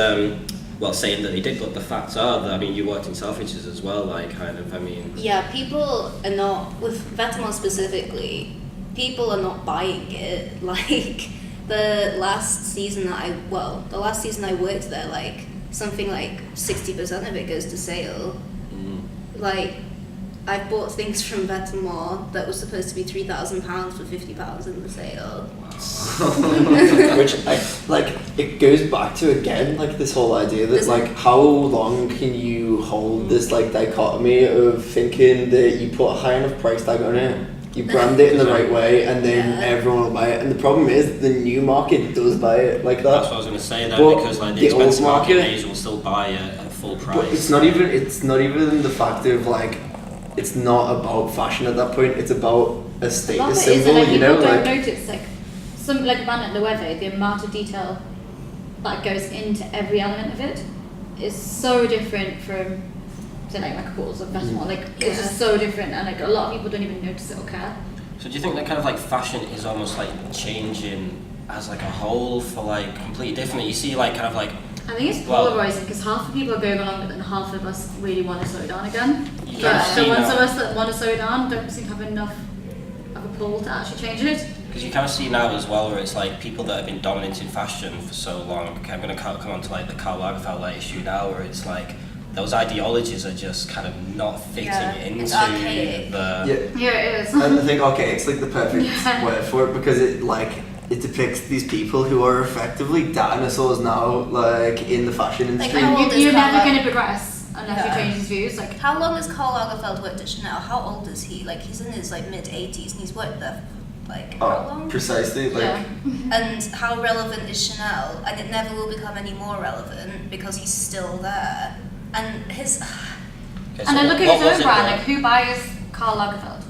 well, saying that he did, but the facts are that, I mean, you worked in Selfridges as well, like, kind of, I mean... Yeah, people are not, with Vetements specifically, people are not buying it. Like, the last season I worked there, like, something like 60% of it goes to sale. Like, I bought things from Vetements that was supposed to be £3,000 for £50 in the sale. Which it goes back to again like this whole idea that Doesn't- like how long can you hold this like dichotomy of thinking that you put a high enough price tag on it, you brand it in the right way, and then Yeah. everyone will buy it, and the problem is the new market does buy it like that. That's what I was going to say there, But because like the the old expensive market market- Asian will still buy it at full price. But it's not even the fact of like it's not about fashion at that point, it's about a A lot of status it is, symbol, like, you know, people don't like notice, like, some, like, a band like Loewe, the amount of detail that goes into every element of it is so different from, say, like, Michael Kors or Vetements, like, it's just so different, and, like, a lot of people don't even notice it or care. So do you think that kind of like fashion is almost like changing as like a whole for like completely different? You see like kind of like I think it's Well- polarising because half the people are going along with it and half of us really want to slow it down again. You But can the see ones now- of us that want to slow it down don't seem to have enough of a pull to actually change it. Because you kind of see now as well where it's like people that have been dominant in fashion for so long. I'm going to come on to like the Karl Lagerfeld issue now, where it's like those ideologies are just kind of not fitting It's into archaic. the. Yeah, it is. I think archaic's like the perfect Yeah. word for it because it depicts these people who are effectively dinosaurs now, like in the fashion industry. How old is You're Karl never going to Lagerfeld? progress unless you change his views. Like, How long has Karl Lagerfeld worked at Chanel? How old is he? Like he's in his like mid-80s and he's worked there like how Oh, long? precisely. Like, yeah. And how relevant is Chanel? And it never will become any more relevant because he's still there. And his Okay, so And then look what at was his it own brand. that- Like, who buys Karl Lagerfeld?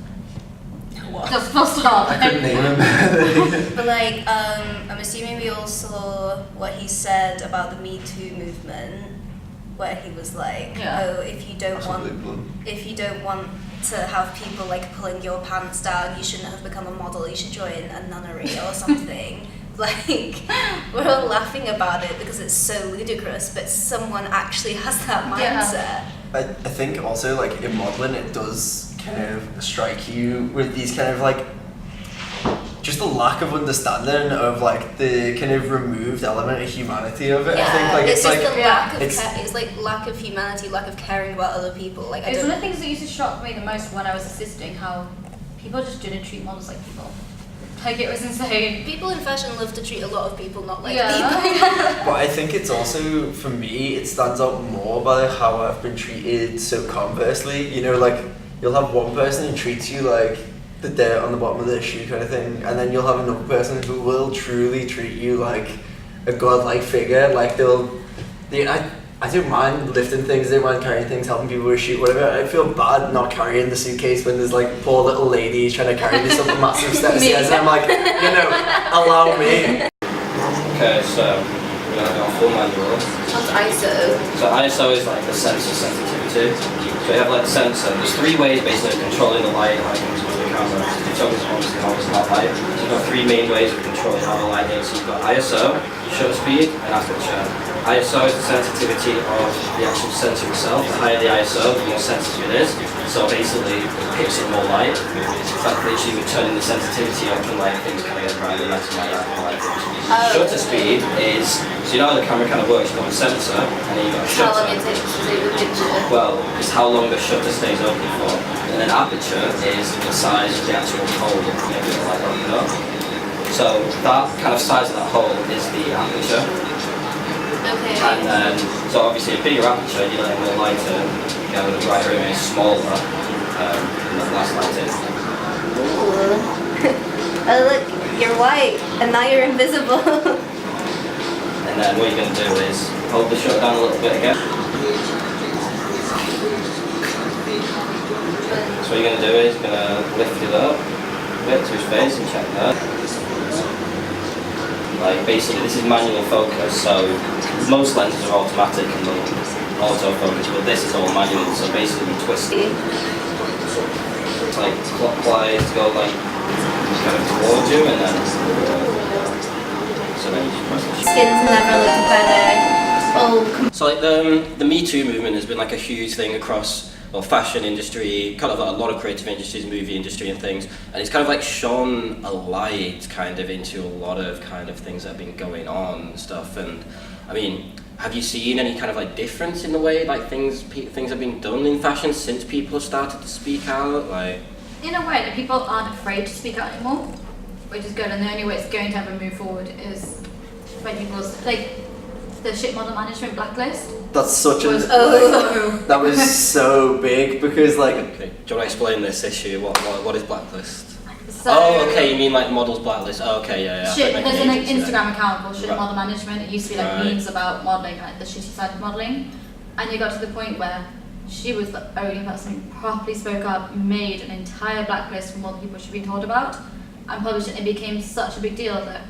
what? Just full stop. I couldn't name him. But like, I'm assuming we all saw what he said about the Me Too movement, where he was like, Yeah. "Oh, if you don't want to have people like pulling your pants down, you shouldn't have become a model. You should join a nunnery or something." Like, we're all laughing about it because it's so ludicrous, but someone actually has that mindset. I think also like in modelling it does kind of strike you with these kind of like just a lack of understanding of like the kind of removed element of humanity of it. I think like it's it's just like the lack of it's- it's like lack of humanity, lack of caring about other people. Like I It's don't. one of the things that used to shock me the most when I was assisting, how people just didn't treat models like people. Like, it was insane. People in fashion love to treat a lot of people not like Yeah. people. But I think it's also, for me, it stands out more by how I've been treated so conversely. You know, like, you'll have one person who treats you like the dirt on the bottom of their shoe kind of thing, and then you'll have another person who will truly treat you like a godlike figure. Like, I don't mind lifting things, I don't mind carrying things, helping people with shoot, whatever. I feel bad not carrying the suitcase when there's like poor little ladies trying to carry this up a massive set of stairs, and I'm like, allow me. Okay, so we're going to go full manual. What's ISO? So ISO is like the sensor sensitivity. So you have like the sensor. There's three ways basically of controlling the light that comes into the camera. So it's obviously always that light. So you've got three main ways of controlling how the light is. So you've got ISO, shutter speed, and aperture. ISO is the sensitivity of the actual sensor itself. The higher the ISO, the more sensitive it is. So basically, it picks up more light. It's like literally we're turning the sensitivity up and like things kind of get brighter, less and like that. Shutter speed is, so you know how the camera kind of works, you've got a sensor and then you've got a How shutter. long it takes to take a picture? Well, it's how long the shutter stays open for. And then aperture is the size of the actual hole that you know, like open up. So that kind of size of that hole is the aperture. Okay. And then, so obviously a bigger aperture, you let it more lighter, you get a brighter image, smaller, and then less lighting. Ooh. Oh look, you're white, and now you're invisible. And then what you're going to do is hold the shutter down a little bit again. So what you're going to do is you're going to lift it up a bit to his face and check that. Like basically this is manual focus, so most lenses are automatic and they'll autofocus, but this is all manual, so basically you twist it. It's like clockwise, go like kind of towards you and then so then you just press the Skin's never looked better. Oh, So like the Me Too movement has been like a huge thing across fashion industry, kind of a lot of creative industries, movie industry and things, and it's kind of like shone a light kind of into a lot of kind of things that have been going on and stuff. And I mean, have you seen any kind of like difference in the way like things have been done in fashion since people have started to speak out? Like, In a way, that people aren't afraid to speak out anymore, which is good, and the only way it's going to ever move forward is when people's, like, the ship model management blacklist That's such a was Oh. that was so big because like okay, do you want to explain this issue? What is blacklist? So, Oh, okay, you mean like models blacklist? Oh, okay, yeah. Shit, I think there's an agency, yeah. Instagram account called Shit Right. Model Management. It used to be like Right. memes about modelling, like the shitty side of modelling. And you got to the point where she was the only person who properly spoke up, made an entire blacklist from all the people she'd been told about, and published it. It became such a big deal that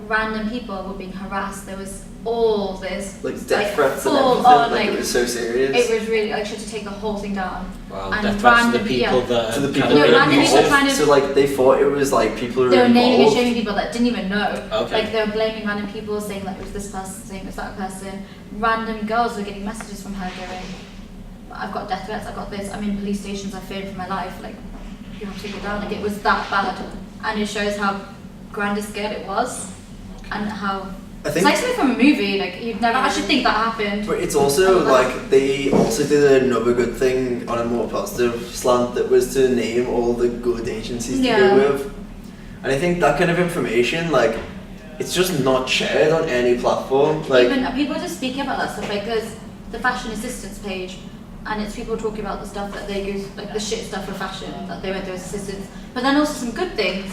random people were being harassed. There was all this. Like death threats and full everything. on, Like it was so serious. It was really, like, she had to take the whole thing down. Wow, And death threats to the random- people yeah. that to the are people kind who of random were people involved. kind of- So like they thought it was like people who They were were naming and involved. shaming people that didn't even know. Okay. Like they were blaming random people, saying like it was this person, saying it was that person. Random girls were getting messages from her going, I've got death threats, I've got this, I'm in police stations, I feared for my life, like you have to take it down. Like it was that bad. And it shows how grand a scale it was and how I it's think, like something from a movie, like you'd never actually think that happened. but it's also like they also did another good thing on a more positive slant that was to name all the good agencies to Yeah. go with. And I think that kind of information, like, it's just not shared on any platform. Like, Even people are just speaking about that stuff, like there's the fashion assistants page, and it's people talking about the stuff that they go, like the shit stuff for fashion that they went through as assistants, but then also some good things.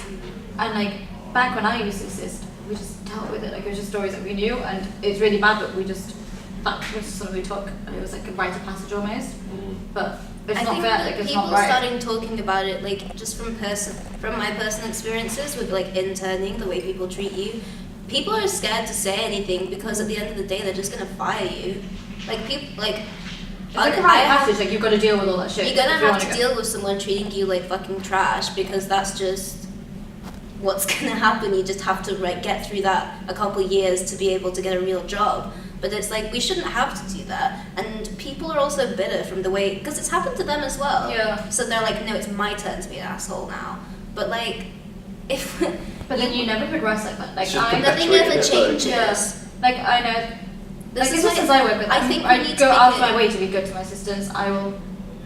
And like back when I used to assist, we just dealt with it, like it was just stories that we knew, and it's really bad, but we just, that was just something we took, and it was like a rite of passage almost. But it's I not think fair, that like it's people not right. starting talking about it, like just from my personal experiences with like interning, the way people treat you, people are scared to say anything because at the end of the day they're just gonna fire you. Like people like. It's like a rite of passage, like you've got to deal with all that shit. You're gonna if you have wanna to go. deal with someone treating you like fucking trash because that's just what's gonna happen. You just have to like get through that a couple years to be able to get a real job. But it's like we shouldn't have to do that. And people are also bitter from the way because it's happened to them as well. Yeah. So they're like, no, it's my turn to be an asshole now. But like, if But then you never progress like that. Like Should I, nothing perpetuate ever it, like- changes. yeah, like I know. This Like is assistants why I work with, I think we I need go to out make of my it- way to be good to my assistants. I will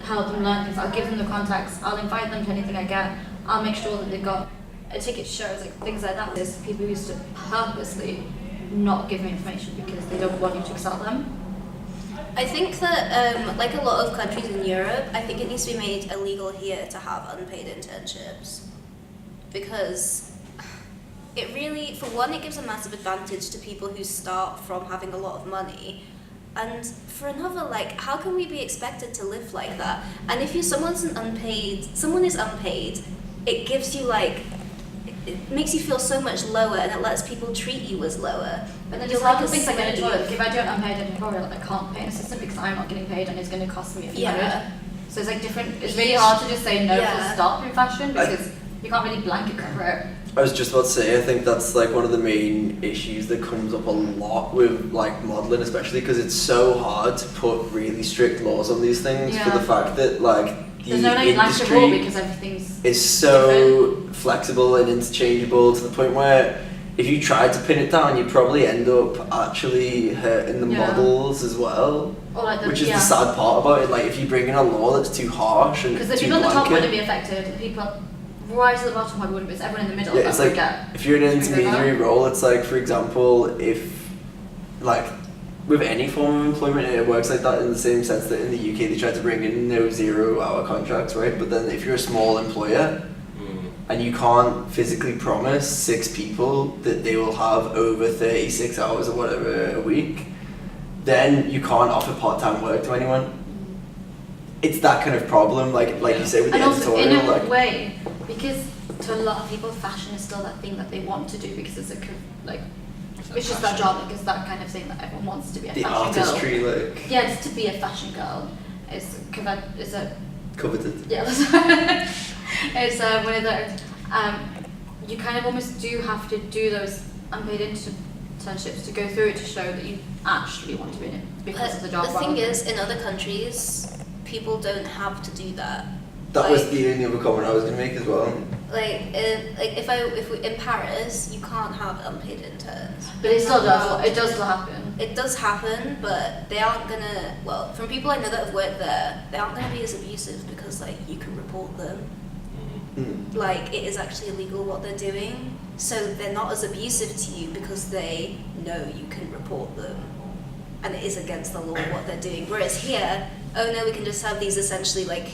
help them learn things. I'll give them the contacts. I'll invite them to anything I get. I'll make sure that they've got a ticket to shows, like things like that. There's people who used to purposely not give me information because they don't want you to excel them. I think that, like a lot of countries in Europe, I think it needs to be made illegal here to have unpaid internships. Because it really, for one, it gives a massive advantage to people who start from having a lot of money. And for another, like, how can we be expected to live like that? And if someone is unpaid, it gives you, like, it makes you feel so much lower and it lets people treat you as lower. But then You're just like like a things like an slave. employer. If I don't unpaid an employer, like I can't pay an assistant because I'm not getting paid and it's going to cost me a few hundred. Yeah. So it's like different. It's really hard to just say no Yeah. full stop in fashion because you can't really blanket cover it. I was just about to say, I think that's like one of the main issues that comes up a lot with like modelling, especially because it's so hard to put really strict laws on these things for Yeah. the fact that like the There's no like blanket rule industry because everything's is so flexible and interchangeable to the point where if you try to pin it down, you probably end up actually hurting the Yeah. models as well. or like the Which is the sad part about it. Like if you bring in a law that's too harsh and because the too people at the top blanket, wouldn't be affected. The people right at the bottom probably wouldn't be. It's everyone in the middle yeah, that it's would like get. if you're in an screwed over. intermediary role, it's like, for example, if like with any form of employment, it works like that in the same sense that in the UK they try to bring in no 0-hour contracts, right? But then if you're a small employer and you can't physically promise 6 people that they will have over 36 hours or whatever a week, then you can't offer part-time work to anyone. It's that kind of problem, like you say with the And also in editorial, a like way, because to a lot of people, fashion is still that thing that they want to do because it's like it's just that job, like it's that kind of thing that everyone wants to be a the fashion girl. artistry, like Yeah, just to be a fashion girl is a coveted. yeah. It's one of those. You kind of almost do have to do those unpaid internships to go through it to show that you actually want to be in it because of the job. The thing rather is, in other countries, people don't have to do that. That was Like- the only other comment I was gonna make as well. Like if we in Paris, you can't have unpaid interns. but it still does. It does still happen. It does happen, but they aren't gonna. Well, from people I know that have worked there, they aren't gonna be as abusive because like you can report them. Mm. Like it is actually illegal what they're doing, so they're not as abusive to you because they know you can report them, and it is against the law what they're doing. Whereas here, oh no, we can just have these essentially like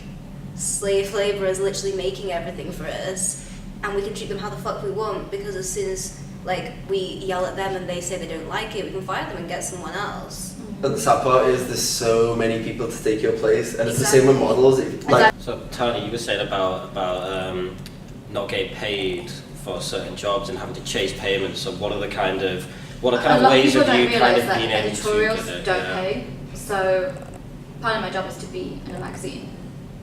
slave laborers literally making everything for us, and we can treat them how the fuck we want because as soon as like we yell at them and they say they don't like it, we can fire them and get someone else. But the sad part is there's so many people to take your place, and it's the same with Exactly. models. Like, So Tahnee, you were saying about not getting paid for certain jobs and having to chase payments. So what are the kind of What are kind a of lot of ways people of don't you kind realise of that being able to editorials get it? don't Yeah. pay. So part of my job is to be in a magazine.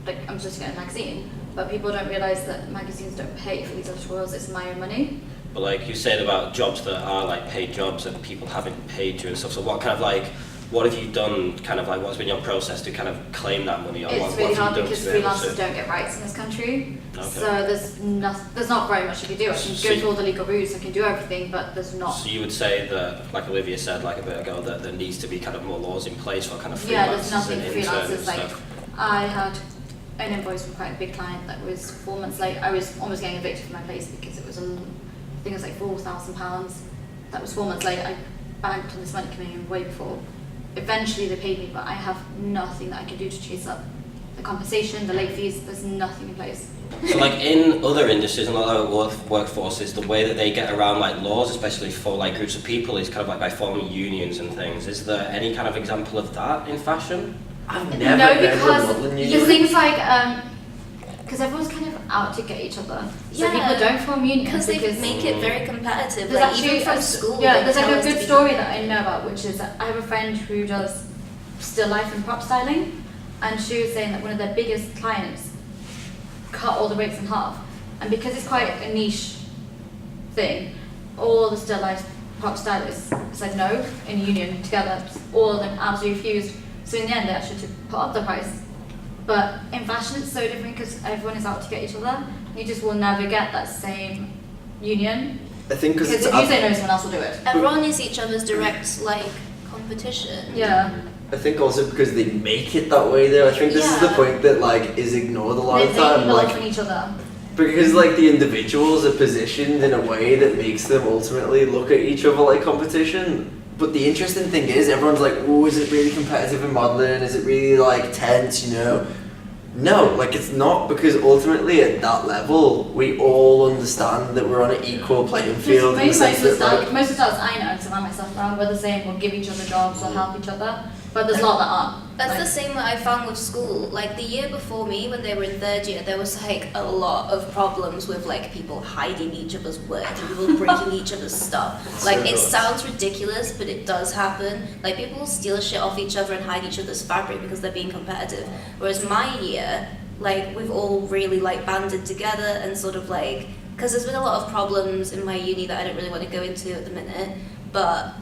Like I'm supposed to get a magazine, but people don't realise that magazines don't pay for these editorials. It's my own money. But like you said about jobs that are like paid jobs and people haven't paid you and stuff. So what kind of like, what have you done? Kind of like, what's been your process to kind of claim that money? Or It's what really have hard you done because to be able freelancers to- don't get rights in this country. Okay. So there's not very much you can do. I can So go you- through all the legal routes. I can do everything, but there's not. So you would say that, like Olivia said like a bit ago, that there needs to be kind of more laws in place for kind of freelancers Yeah, there's nothing and for interns and freelancers. Like stuff. I had an invoice from quite a big client that was 4 months late. I was almost getting evicted from my place because it was I think it was like £4,000. That was 4 months late. I banked on this money coming in way before. Eventually they paid me, but I have nothing that I can do to chase up the compensation, the late fees. There's nothing in place. So like in other industries and other workforces, the way that they get around like laws, especially for like groups of people, is kind of like by forming unions and things. Is there any kind of example of that in fashion? I've never No, been to a because modelling the union. things like because everyone's kind of out to get each other. So Yeah. people don't form unions Because they because make it very competitive. there's Like actually even from school. Yeah, they there's like tell a us to good be- story that I know about, which is that I have a friend who does still life and prop styling, and she was saying that one of their biggest clients cut all the rates in half, and because it's quite a niche thing, all the still life prop stylists said no in a union together. All of them absolutely refused. So in the end, they actually had to put up the price. But in fashion, it's so different because everyone is out to get each other. You just will never get that same union. I think because Because it's if you say no, someone else will do it. Everyone is each other's direct like competition. Yeah. I think also because they make it that way though. I think this is the Yeah. point that like is ignored a lot They of the time. people Like off on each other. because like the individuals are positioned in a way that makes them ultimately look at each other like competition. But the interesting thing is everyone's like, oh, is it really competitive in modelling? Is it really like tense, you know? No, like it's not, because ultimately at that level we all understand that we're on an equal playing field in the sense that like Most of the stars I know, to run myself around, we're the same, we'll give each other jobs, we'll help each other. But there's a lot that aren't. That's Like, the same that I found with school. Like the year before me, when they were in third year, there was like a lot of problems with like people hiding each other's work and people breaking each other's stuff. Like it sounds ridiculous, but it does happen. Like people will steal shit off each other and hide each other's fabric because they're being competitive. Whereas my year, like we've all really like banded together and sort of like, because there's been a lot of problems in my uni that I don't really want to go into at the minute, but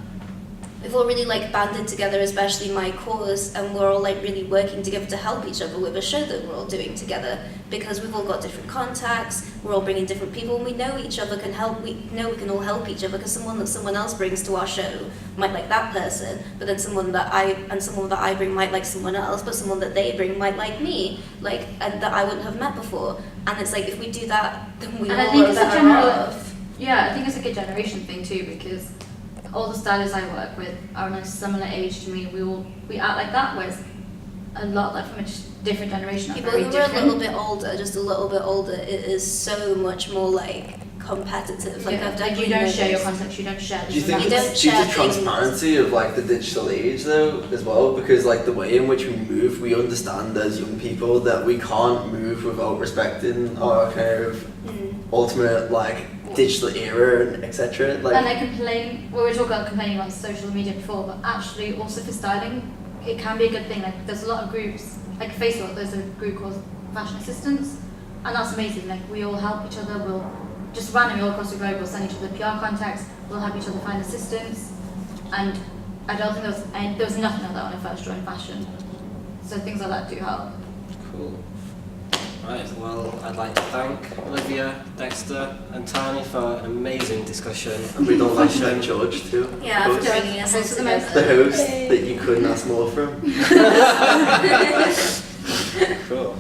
we've all really like banded together, especially my course, and we're all like really working together to help each other with a show that we're all doing together, because we've all got different contacts, we're all bringing different people, and we know each other can help, we know we can all help each other, because someone that someone else brings to our show might like that person, but then someone that I bring might like someone else, but someone that they bring might like me, like, and that I wouldn't have met before. And it's like, if we do that, then we And I all think are it's a better general- off. Yeah, I think it's like a generation thing too, because all the stylists I work with are in a similar age to me. We act like that, whereas a lot like from a different generation are People very who are a different. little bit older, just a little bit older, it is so much more like competitive. Like Yeah, I've like definitely you don't share your noticed. contacts, you don't share do you this think and You that. don't it's due share to things. transparency of like the digital age though as well, because like the way in which we move, we understand as young people that we can't move without respecting our kind of ultimate like digital era and etc. Like And I complain, we were talking about complaining about social media before, but actually also for styling, it can be a good thing. Like there's a lot of groups, like Facebook, there's a group called Fashion Assistants, and that's amazing. Like we all help each other, we'll just randomly all across the globe, we'll send each other PR contacts, we'll help each other find assistants, and I don't think there was nothing like that when I first joined fashion. So things like that do help. Cool. Right, well, I'd like to thank Olivia, Dexter and Tahnee for an amazing discussion. and we don't like to thank George too. Yeah, of for course. bringing us all Host of the most. The together. host that you couldn't ask more from. Cool.